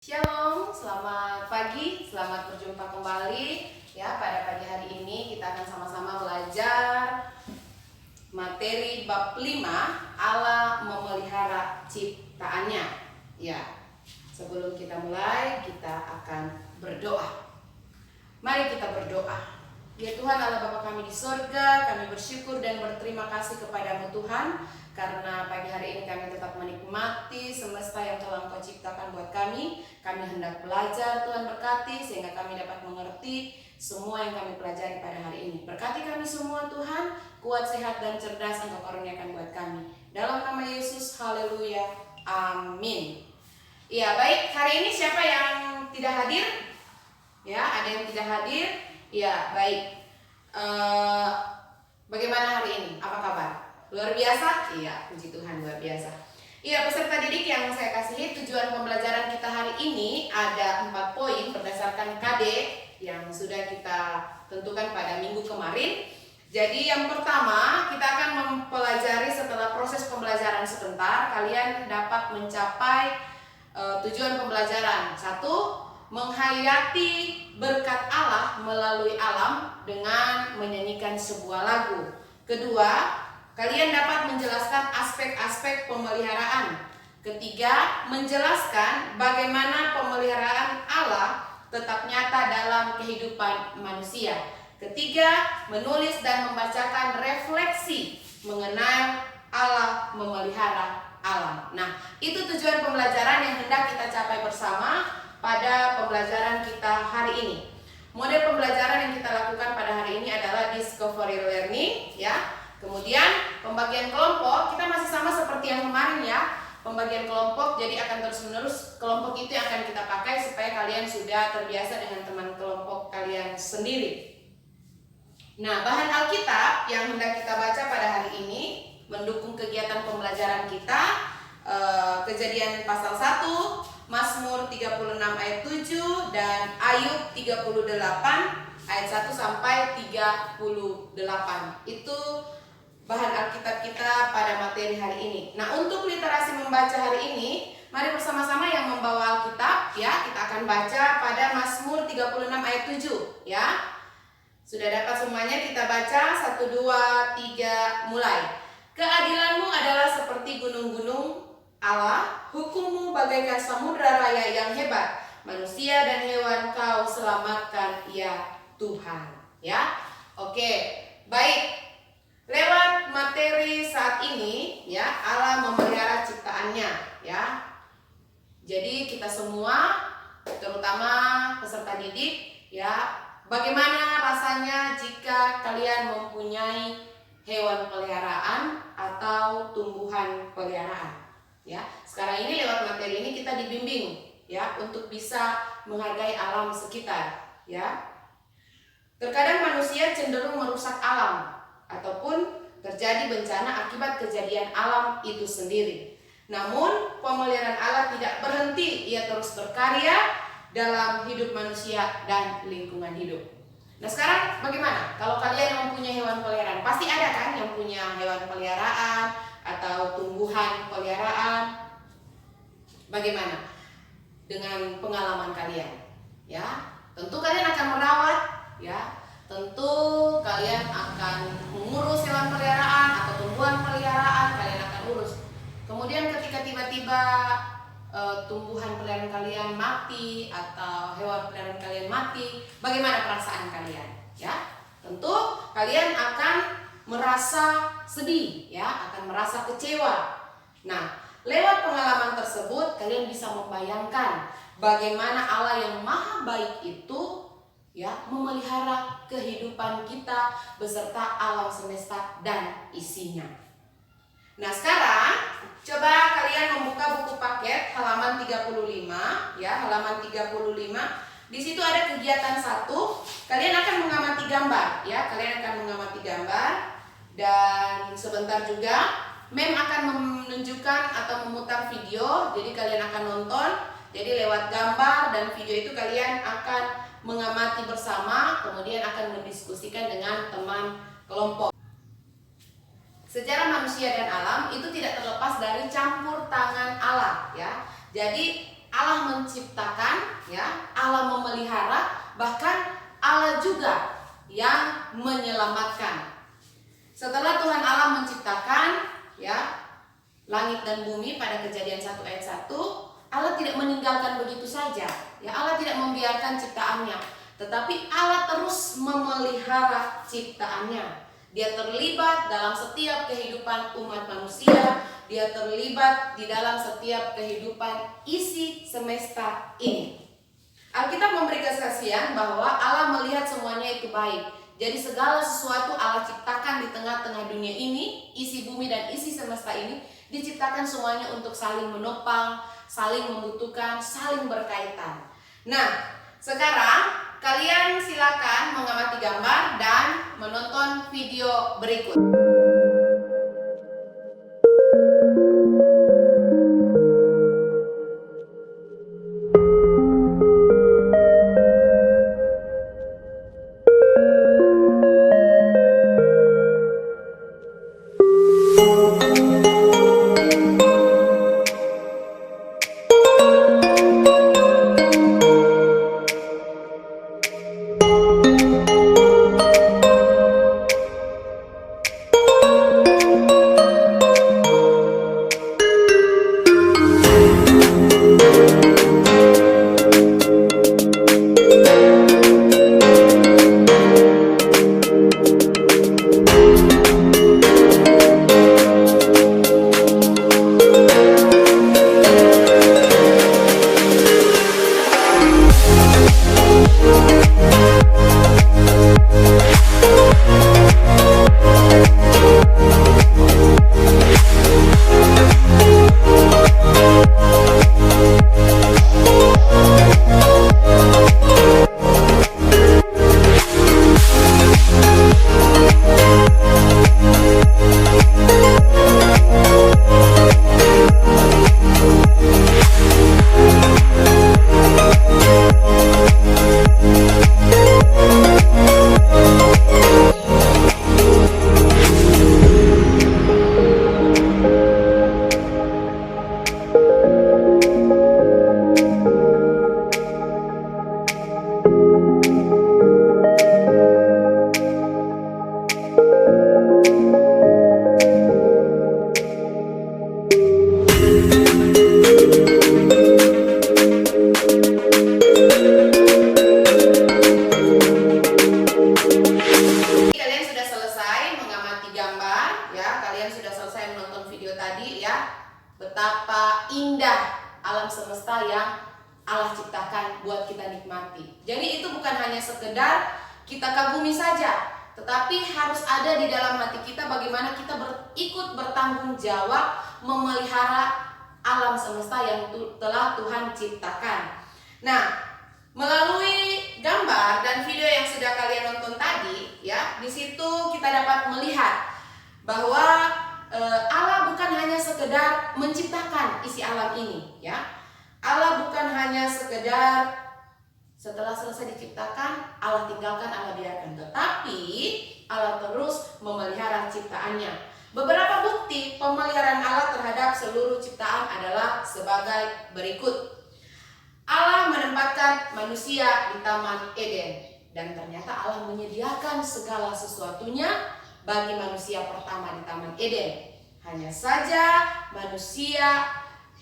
Shalom, selamat pagi, selamat berjumpa kembali. Ya, pada pagi hari ini kita akan sama-sama belajar materi bab 5, Allah memelihara ciptaannya. Ya, sebelum kita mulai, kita akan berdoa. Mari kita berdoa. Ya Tuhan Allah Bapa kami di surga, kami bersyukur dan berterima kasih kepadamu Tuhan, karena pagi hari ini kami tetap menikmati semesta yang telah Engkau ciptakan buat kami. Kami hendak belajar, Tuhan berkati sehingga kami dapat mengerti semua yang kami pelajari pada hari ini. Berkati kami semua Tuhan, kuat, sehat, dan cerdas Engkau karuniakan buat kami. Dalam nama Yesus, haleluya, amin. Ya baik, hari ini siapa yang tidak hadir? Ya, ada yang tidak hadir? Ya, baik. Bagaimana hari ini? Apa kabar? Luar biasa? Iya, puji Tuhan, luar biasa. Iya, peserta didik yang saya kasihi, tujuan pembelajaran kita hari ini ada 4 poin berdasarkan KD yang sudah kita tentukan pada minggu kemarin. Jadi yang pertama, kita akan mempelajari setelah proses pembelajaran sebentar, kalian dapat mencapai tujuan pembelajaran. 1, menghayati berkat Allah melalui alam dengan menyanyikan sebuah lagu. Kedua, kalian dapat menjelaskan aspek-aspek pemeliharaan. Ketiga, menjelaskan bagaimana pemeliharaan Allah tetap nyata dalam kehidupan manusia. Ketiga, menulis dan membacakan refleksi mengenai Allah memelihara alam. Nah, itu tujuan pembelajaran yang hendak kita capai bersama pada pembelajaran kita hari ini. Model pembelajaran yang kita lakukan pada hari ini adalah discovery learning, ya. Kemudian pembagian kelompok kita masih sama seperti yang kemarin, ya. Pembagian kelompok jadi akan terus-menerus kelompok itu yang akan kita pakai supaya kalian sudah terbiasa dengan teman kelompok kalian sendiri. Nah, bahan Alkitab yang hendak kita baca pada hari ini mendukung kegiatan pembelajaran kita, Kejadian pasal 1, Mazmur 36 ayat 7 dan Ayub 38 ayat 1 sampai 38. Itu bahan Alkitab kita pada materi hari ini. Nah, untuk literasi membaca hari ini, mari bersama-sama yang membawa Alkitab, ya, kita akan baca pada Mazmur 36 ayat 7, ya. Sudah dapat semuanya? Kita baca 1, 2, 3, mulai. Keadilanmu adalah seperti gunung-gunung Allah, hukummu bagaikan samudra raya yang hebat. Manusia dan hewan kau selamatkan, ya Tuhan. Ya, oke, baik. Lewat materi saat ini, ya, Allah memelihara ciptaannya, ya. Jadi kita semua, terutama peserta didik, ya, bagaimana rasanya jika kalian mempunyai hewan peliharaan atau tumbuhan peliharaan? Ya, sekarang ini lewat materi ini kita dibimbing, ya, untuk bisa menghargai alam sekitar, ya. Terkadang manusia cenderung merusak alam ataupun terjadi bencana akibat kejadian alam itu sendiri. Namun pemeliharaan Allah tidak berhenti, ia terus berkarya dalam hidup manusia dan lingkungan hidup. Nah, sekarang bagaimana? Kalau kalian mempunyai hewan peliharaan, pasti ada kan yang punya hewan peliharaan atau tumbuhan peliharaan. Bagaimana dengan pengalaman kalian? Ya, tentu kalian akan merawat, ya. Tentu kalian akan mengurus hewan peliharaan atau tumbuhan peliharaan, kalian akan urus. Kemudian ketika tiba-tiba tumbuhan peliharaan kalian mati atau hewan peliharaan kalian mati, bagaimana perasaan kalian? Ya, tentu kalian akan merasa sedih, ya, akan merasa kecewa. Nah, lewat pengalaman tersebut kalian bisa membayangkan bagaimana Allah yang maha baik itu, ya, memelihara kehidupan kita beserta alam semesta dan isinya. Nah, sekarang coba kalian membuka buku paket halaman 35, ya, halaman 35. Di situ ada kegiatan 1. Kalian akan mengamati gambar, ya, kalian akan mengamati gambar. Dan sebentar juga Mem akan menunjukkan atau memutar video, jadi kalian akan nonton. Jadi lewat gambar dan video itu kalian akan mengamati bersama, kemudian akan mendiskusikan dengan teman kelompok. Sejarah manusia dan alam itu tidak terlepas dari campur tangan Allah, ya. Jadi Allah menciptakan, ya, Allah memelihara, bahkan Allah juga yang menyelamatkan. Setelah Tuhan Allah menciptakan, ya, langit dan bumi pada Kejadian 1 ayat 1, Allah tidak meninggalkan begitu saja. Ya, Allah tidak membiarkan ciptaannya, tetapi Allah terus memelihara ciptaannya. Dia terlibat dalam setiap kehidupan umat manusia. Dia terlibat di dalam setiap kehidupan isi semesta ini. Alkitab memberi kesaksian bahwa Allah melihat semuanya itu baik. Jadi segala sesuatu Allah ciptakan di tengah-tengah dunia ini, isi bumi dan isi semesta ini, diciptakan semuanya untuk saling menopang, saling membutuhkan, saling berkaitan. Nah, sekarang kalian silakan mengamati gambar dan menonton video berikut. Betapa indah alam semesta yang Allah ciptakan buat kita nikmati. Jadi itu bukan hanya sekedar kita kagumi saja, tetapi harus ada di dalam hati kita bagaimana kita ikut bertanggung jawab memelihara alam semesta yang telah Tuhan ciptakan. Nah, melalui gambar dan video yang sudah kalian nonton tadi, ya, di situ kita dapat melihat bahwa Allah bukan hanya sekedar menciptakan isi alam ini, ya. Allah bukan hanya sekedar setelah selesai diciptakan Allah tinggalkan, Allah biarkan, tetapi Allah terus memelihara ciptaannya. Beberapa bukti pemeliharaan Allah terhadap seluruh ciptaan adalah sebagai berikut. Allah menempatkan manusia di Taman Eden, dan ternyata Allah menyediakan segala sesuatunya bagi manusia pertama di Taman Eden. Hanya saja manusia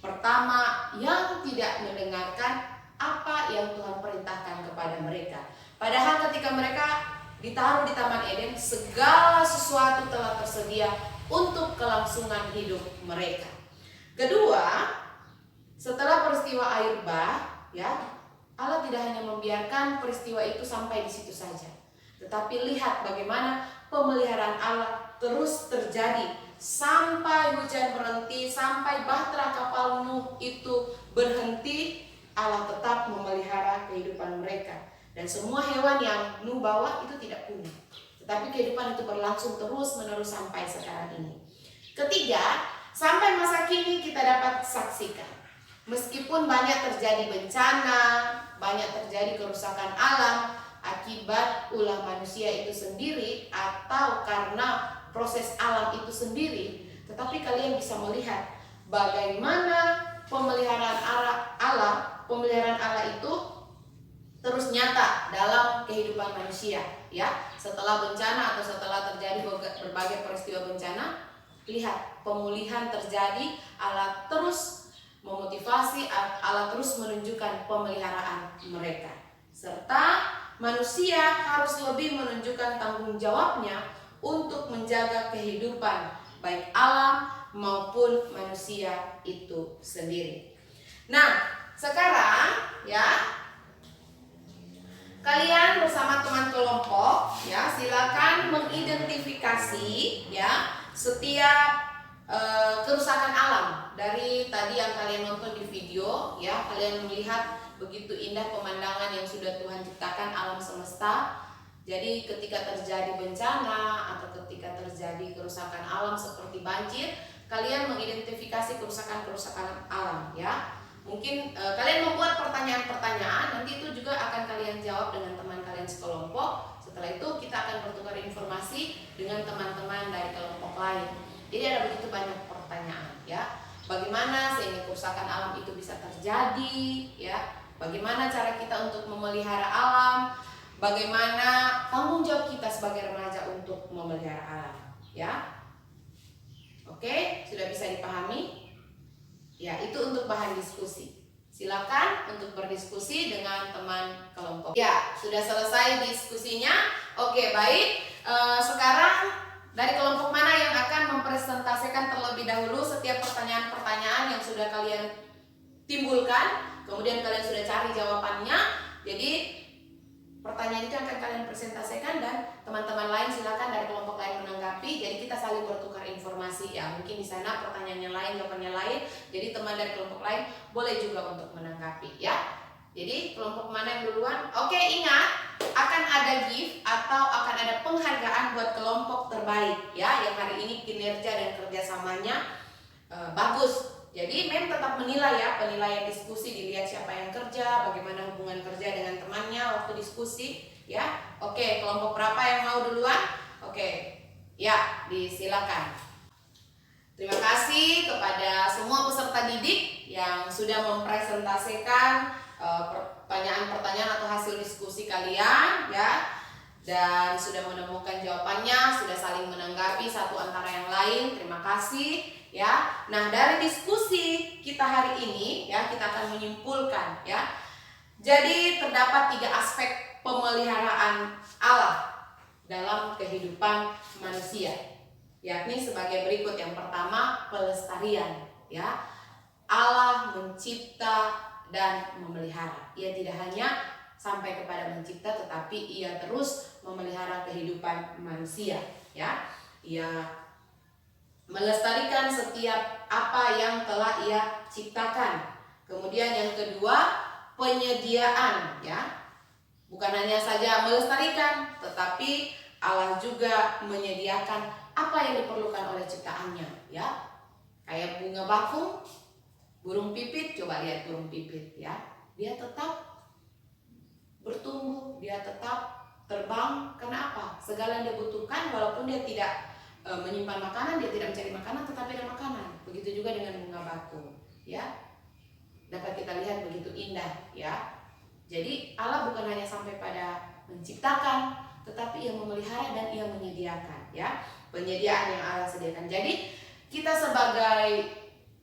pertama yang tidak mendengarkan apa yang Tuhan perintahkan kepada mereka. Padahal ketika mereka ditaruh di Taman Eden, segala sesuatu telah tersedia untuk kelangsungan hidup mereka. Kedua, setelah peristiwa air bah, ya, Allah tidak hanya membiarkan peristiwa itu sampai di situ saja, tetapi lihat bagaimana pemeliharaan Allah terus terjadi sampai hujan berhenti, sampai bahtera kapal Nuh itu berhenti. Allah tetap memelihara kehidupan mereka, dan semua hewan yang Nuh bawa itu tidak punah, tetapi kehidupan itu berlangsung terus menerus sampai sekarang ini. Ketiga, sampai masa kini kita dapat saksikan, meskipun banyak terjadi bencana, banyak terjadi kerusakan alam akibat ulah manusia itu sendiri atau karena proses alam itu sendiri, tetapi kalian bisa melihat bagaimana pemeliharaan Allah itu terus nyata dalam kehidupan manusia, ya. Setelah bencana atau setelah terjadi berbagai peristiwa bencana, lihat pemulihan terjadi, Allah terus memotivasi, Allah terus menunjukkan pemeliharaan mereka. Serta manusia harus lebih menunjukkan tanggung jawabnya untuk menjaga kehidupan baik alam maupun manusia itu sendiri. Nah, sekarang ya, kalian bersama teman kelompok ya, silakan mengidentifikasi ya setiap kerusakan alam. Dari tadi yang kalian nonton di video ya, kalian melihat begitu indah pemandangan yang sudah Tuhan ciptakan alam semesta. Jadi ketika terjadi bencana atau ketika terjadi kerusakan alam seperti banjir, kalian mengidentifikasi kerusakan-kerusakan alam ya. Mungkin kalian membuat pertanyaan-pertanyaan, nanti itu juga akan kalian jawab dengan teman kalian sekelompok. Setelah itu kita akan bertukar informasi dengan teman-teman dari kelompok lain. Jadi ada begitu banyak pertanyaan ya. Bagaimana sehingga kerusakan alam itu bisa terjadi ya? Bagaimana cara kita untuk memelihara alam? Bagaimana tanggung jawab kita sebagai remaja untuk memelihara alam ya? Oke, sudah bisa dipahami? Ya, itu untuk bahan diskusi. Silakan untuk berdiskusi dengan teman kelompok. Ya, sudah selesai diskusinya. Oke, baik. Sekarang dari kelompok mana yang akan mempresentasikan terlebih dahulu setiap pertanyaan-pertanyaan yang sudah kalian timbulkan, kemudian kalian sudah cari jawabannya. Jadi pertanyaan itu akan kalian presentasikan dan teman-teman lain silakan dari kelompok lain menanggapi. Jadi kita saling bertukar informasi ya. Mungkin di sana pertanyaannya lain, jawabannya lain. Jadi teman dari kelompok lain boleh juga untuk menanggapi ya. Jadi kelompok mana yang duluan? Oke, ingat akan ada gift atau akan ada penghargaan buat kelompok terbaik ya, yang hari ini kinerja dan kerjasamanya bagus. Jadi mem tetap menilai ya, penilaian diskusi dilihat siapa yang kerja, bagaimana hubungan kerja dengan temannya waktu diskusi ya. Oke, kelompok berapa yang mau duluan? Oke, ya disilakan. Terima kasih kepada semua peserta didik yang sudah mempresentasikan pertanyaan-pertanyaan atau hasil diskusi kalian ya, dan sudah menemukan jawabannya, sudah saling menanggapi satu antara yang lain. Terima kasih ya. Nah, dari diskusi kita hari ini ya, kita akan menyimpulkan ya. Jadi terdapat 3 aspek pemeliharaan Allah dalam kehidupan manusia, yakni sebagai berikut. Yang pertama, pelestarian ya. Allah mencipta dan memelihara. Ia tidak hanya sampai kepada mencipta, tetapi ia terus memelihara kehidupan manusia ya. Ia melestarikan setiap apa yang telah ia ciptakan. Kemudian yang kedua, penyediaan ya. Bukan hanya saja melestarikan, tetapi Allah juga menyediakan apa yang diperlukan oleh ciptaannya ya. Kayak bunga bakung, burung pipit, coba lihat burung pipit ya. Dia tetap bertumbuh, dia tetap terbang. Kenapa? Segala yang dia butuhkan, walaupun dia tidak menyimpan makanan, dia tidak mencari makanan, tetapi ada makanan. Begitu juga dengan bunga bakung ya. Dapat kita lihat begitu indah ya. Jadi Allah bukan hanya sampai pada menciptakan, tetapi ia memelihara dan ia menyediakan ya. Penyediaan yang Allah sediakan. Jadi kita sebagai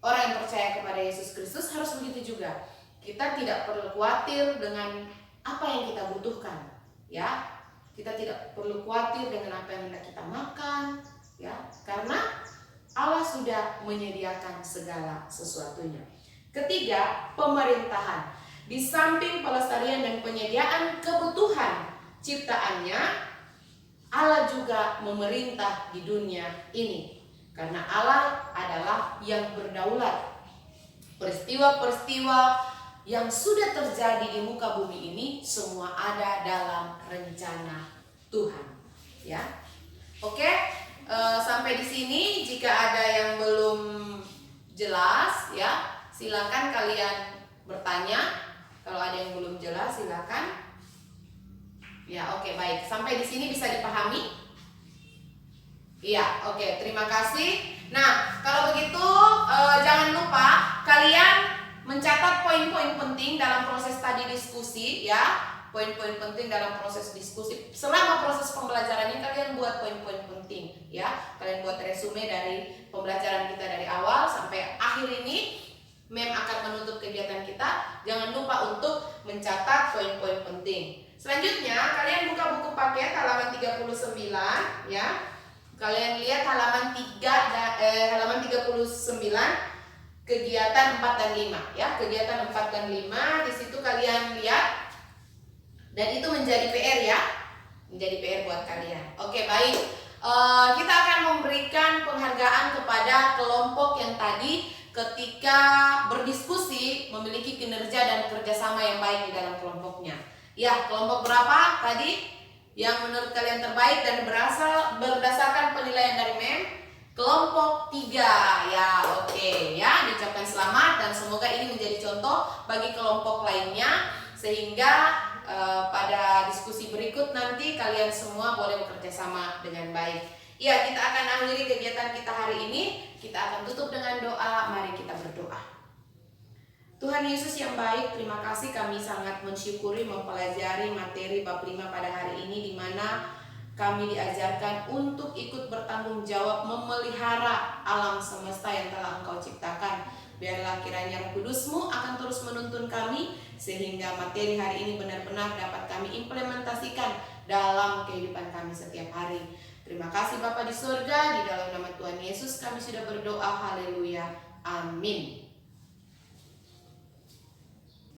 orang yang percaya kepada Yesus Kristus harus begitu juga. Kita tidak perlu khawatir dengan apa yang kita butuhkan ya. Kita tidak perlu khawatir dengan apa yang hendak kita makan ya, karena Allah sudah menyediakan segala sesuatunya. Ketiga, pemerintahan. Di samping pelestarian dan penyediaan kebutuhan ciptaannya, Allah juga memerintah di dunia ini. Karena Allah adalah yang berdaulat. Peristiwa-peristiwa yang sudah terjadi di muka bumi ini semua ada dalam rencana Tuhan ya. Oke, sampai di sini jika ada yang belum jelas ya, silakan kalian bertanya. Kalau ada yang belum jelas silakan. Ya, oke, baik. Sampai di sini bisa dipahami? Iya, oke, terima kasih. Nah, kalau begitu jangan lupa kalian mencatat poin-poin penting dalam proses tadi diskusi ya. Poin-poin penting dalam proses diskusi. Selama proses pembelajarannya kalian buat poin-poin penting ya. Kalian buat resume dari pembelajaran kita dari awal sampai akhir ini. Mem akan menutup kegiatan kita. Jangan lupa untuk mencatat poin-poin penting. Selanjutnya kalian buka buku paket halaman 39 ya. Kalian lihat halaman 39 kegiatan 4 dan 5 ya. Kegiatan 4 dan 5 di situ kalian lihat dan itu menjadi PR ya. Menjadi PR buat kalian. Oke, baik. Kita akan memberikan penghargaan kepada kelompok yang tadi ketika berdiskusi memiliki kinerja dan kerjasama yang baik di dalam kelompoknya. Ya, kelompok berapa tadi yang menurut kalian terbaik dan berdasarkan penilaian dari MEM? Kelompok 3 ya. Oke ya, diucapkan selamat dan semoga ini menjadi contoh bagi kelompok lainnya sehingga pada diskusi berikut nanti kalian semua boleh bekerja sama dengan baik. Ya, kita akan akhiri kegiatan kita hari ini. Kita akan tutup dengan doa. Mari kita berdoa. Tuhan Yesus yang baik, terima kasih, kami sangat mensyukuri mempelajari materi bab 5 pada hari ini, di mana kami diajarkan untuk ikut bertanggung jawab memelihara alam semesta yang telah Engkau ciptakan. Biarlah kiranya Roh Kudus-Mu akan terus menuntun kami sehingga materi hari ini benar-benar dapat kami implementasikan dalam kehidupan kami setiap hari. Terima kasih Bapa di surga, di dalam nama Tuhan Yesus kami sudah berdoa. Haleluya. Amin.